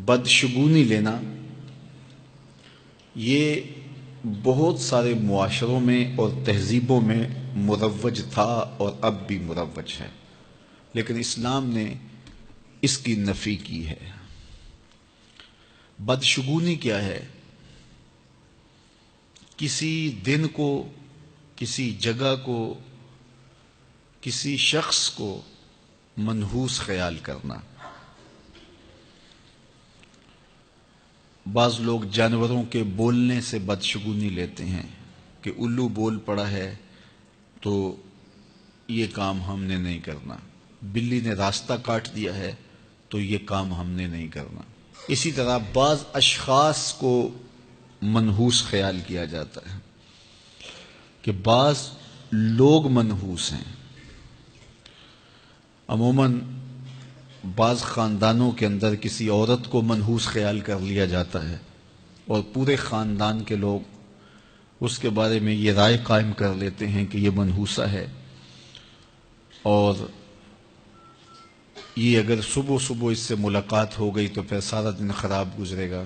بدشگونی لینا یہ بہت سارے معاشروں میں اور تہذیبوں میں مروج تھا اور اب بھی مروج ہے، لیکن اسلام نے اس کی نفی کی ہے۔ بدشگونی کیا ہے؟ کسی دن کو، کسی جگہ کو، کسی شخص کو منحوس خیال کرنا۔ بعض لوگ جانوروں کے بولنے سے بدشگونی لیتے ہیں کہ الو بول پڑا ہے تو یہ کام ہم نے نہیں کرنا، بلی نے راستہ کاٹ دیا ہے تو یہ کام ہم نے نہیں کرنا۔ اسی طرح بعض اشخاص کو منحوس خیال کیا جاتا ہے کہ بعض لوگ منحوس ہیں۔ عموماً بعض خاندانوں کے اندر کسی عورت کو منحوس خیال کر لیا جاتا ہے اور پورے خاندان کے لوگ اس کے بارے میں یہ رائے قائم کر لیتے ہیں کہ یہ منحوسہ ہے، اور یہ اگر صبح صبح اس سے ملاقات ہو گئی تو پھر سارا دن خراب گزرے گا۔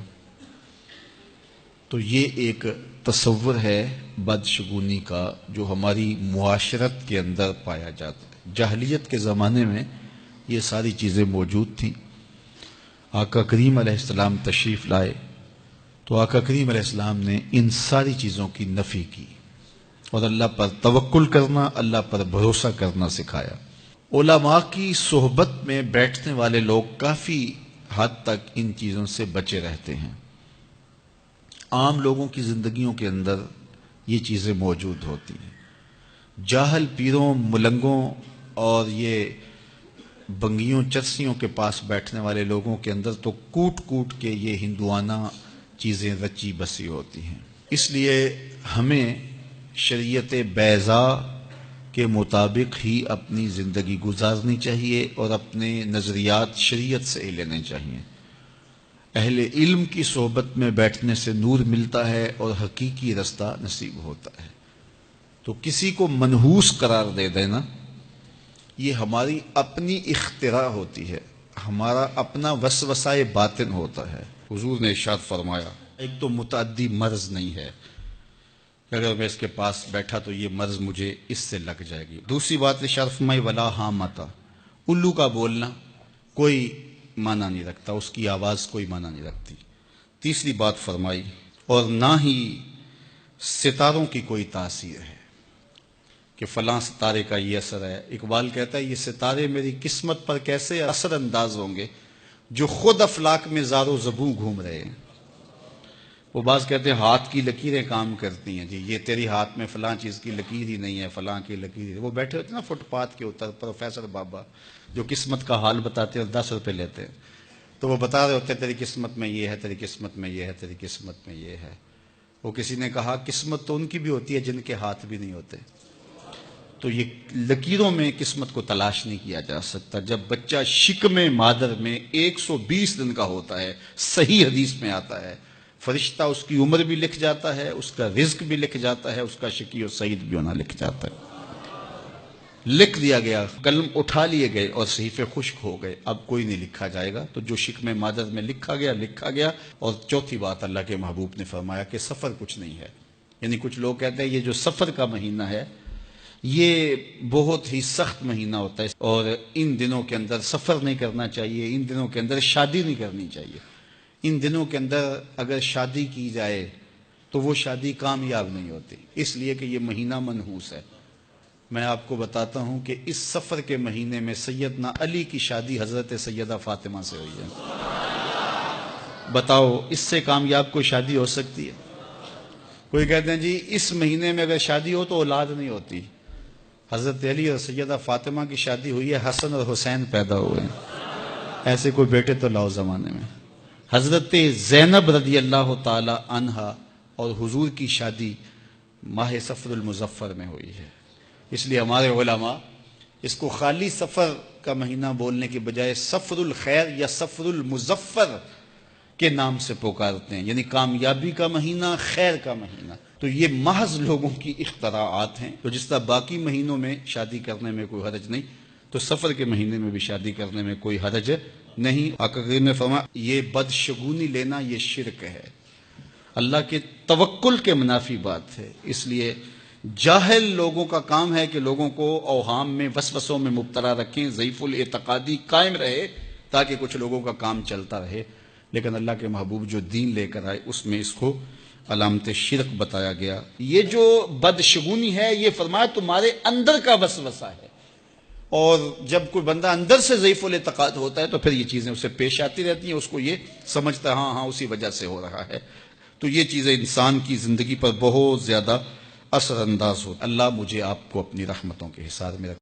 تو یہ ایک تصور ہے بدشگونی کا جو ہماری معاشرت کے اندر پایا جاتا ہے۔ جاہلیت کے زمانے میں یہ ساری چیزیں موجود تھیں۔ آقا کریم علیہ السلام تشریف لائے تو آقا کریم علیہ السلام نے ان ساری چیزوں کی نفی کی اور اللہ پر توکل کرنا، اللہ پر بھروسہ کرنا سکھایا۔ علماء کی صحبت میں بیٹھنے والے لوگ کافی حد تک ان چیزوں سے بچے رہتے ہیں۔ عام لوگوں کی زندگیوں کے اندر یہ چیزیں موجود ہوتی ہیں۔ جاہل پیروں، ملنگوں اور یہ بنگیوں چرسیوں کے پاس بیٹھنے والے لوگوں کے اندر تو کوٹ کوٹ کے یہ ہندوانہ چیزیں رچی بسی ہوتی ہیں۔ اس لیے ہمیں شریعت بیضاء کے مطابق ہی اپنی زندگی گزارنی چاہیے اور اپنے نظریات شریعت سے ہی لینے چاہیے۔ اہل علم کی صحبت میں بیٹھنے سے نور ملتا ہے اور حقیقی رستہ نصیب ہوتا ہے۔ تو کسی کو منحوس قرار دے دینا یہ ہماری اپنی اختراع ہوتی ہے، ہمارا اپنا وسوسہ باطن ہوتا ہے۔ حضور نے ارشاد فرمایا ایک تو متعدی مرض نہیں ہے کہ اگر میں اس کے پاس بیٹھا تو یہ مرض مجھے اس سے لگ جائے گی۔ دوسری بات ارشاد فرمائی ولا حامتا، الو کا بولنا کوئی معنی نہیں رکھتا، اس کی آواز کوئی معنی نہیں رکھتی۔ تیسری بات فرمائی اور نہ ہی ستاروں کی کوئی تاثیر ہے کہ فلاں ستارے کا یہ اثر ہے۔ اقبال کہتا ہے یہ ستارے میری قسمت پر کیسے اثر انداز ہوں گے جو خود افلاک میں زار و زبوں گھوم رہے ہیں۔ وہ بعض کہتے ہیں ہاتھ کی لکیریں کام کرتی ہیں، جی یہ تیری ہاتھ میں فلاں چیز کی لکیر ہی نہیں ہے، فلاں کی لکیر ہی۔ وہ بیٹھے ہوتے ہیں نا فٹ پاتھ کے اوپر پروفیسر بابا جو قسمت کا حال بتاتے ہیں اور 10 روپے لیتے ہیں، تو وہ بتا رہے ہوتے ہیں تیری قسمت میں یہ ہے، تیری قسمت میں یہ ہے، تیری قسمت میں یہ ہے۔ وہ کسی نے کہا قسمت تو ان کی بھی ہوتی ہے جن کے ہاتھ بھی نہیں ہوتے۔ تو یہ لکیروں میں قسمت کو تلاش نہیں کیا جا سکتا۔ جب بچہ شکم مادر میں 120 دن کا ہوتا ہے، صحیح حدیث میں آتا ہے، فرشتہ اس کی عمر بھی لکھ جاتا ہے، اس کا رزق بھی لکھ جاتا ہے، اس کا شقی و سعید بھی ہونا لکھ جاتا ہے۔ لکھ دیا گیا، قلم اٹھا لیے گئے اور صحیفے خشک ہو گئے، اب کوئی نہیں لکھا جائے گا۔ تو جو شکم مادر میں لکھا گیا لکھا گیا۔ اور چوتھی بات اللہ کے محبوب نے فرمایا کہ سفر کچھ نہیں ہے۔ یعنی کچھ لوگ کہتے ہیں یہ جو سفر کا مہینہ ہے یہ بہت ہی سخت مہینہ ہوتا ہے اور ان دنوں کے اندر سفر نہیں کرنا چاہیے، ان دنوں کے اندر شادی نہیں کرنی چاہیے، ان دنوں کے اندر اگر شادی کی جائے تو وہ شادی کامیاب نہیں ہوتی، اس لیے کہ یہ مہینہ منحوس ہے۔ میں آپ کو بتاتا ہوں کہ اس سفر کے مہینے میں سیدنا علی کی شادی حضرت سیدہ فاطمہ سے ہوئی ہے۔ بتاؤ اس سے کامیاب کوئی شادی ہو سکتی ہے؟ کوئی کہتے ہیں جی اس مہینے میں اگر شادی ہو تو اولاد نہیں ہوتی۔ حضرت علی اور سیدہ فاطمہ کی شادی ہوئی ہے، حسن اور حسین پیدا ہوئے ہیں، ایسے کوئی بیٹے تو لاؤ زمانے میں۔ حضرت زینب رضی اللہ تعالی عنہا اور حضور کی شادی ماہ صفر المظفر میں ہوئی ہے۔ اس لیے ہمارے علماء اس کو خالی سفر کا مہینہ بولنے کے بجائے صفر الخیر یا صفر المظفر کے نام سے پکارتے ہیں، یعنی کامیابی کا مہینہ، خیر کا مہینہ۔ تو یہ محض لوگوں کی اختراعات ہیں۔ تو جس طرح باقی مہینوں میں شادی کرنے میں کوئی حرج نہیں، تو سفر کے مہینے میں بھی شادی کرنے میں کوئی حرج نہیں، آقا کریم نے فرمایا یہ بدشگونی لینا یہ شرک ہے، اللہ کے توکل کے منافی بات ہے۔ اس لیے جاہل لوگوں کا کام ہے کہ لوگوں کو اوہام میں وسوسوں میں مبتلا رکھیں، ضعیف الاعتقادی قائم رہے تاکہ کچھ لوگوں کا کام چلتا رہے، لیکن اللہ کے محبوب جو دین لے کر آئے اس میں اس کو علامت شرک بتایا گیا۔ یہ جو بدشگونی ہے یہ فرمایا تمہارے اندر کا وسوسہ ہے، اور جب کوئی بندہ اندر سے ضعیف الاعتقاد ہوتا ہے تو پھر یہ چیزیں اسے پیش آتی رہتی ہیں، اس کو یہ سمجھتا ہے ہاں اسی وجہ سے ہو رہا ہے۔ تو یہ چیزیں انسان کی زندگی پر بہت زیادہ اثر انداز ہوتی۔ اللہ مجھے آپ کو اپنی رحمتوں کے حصار میں رکھے۔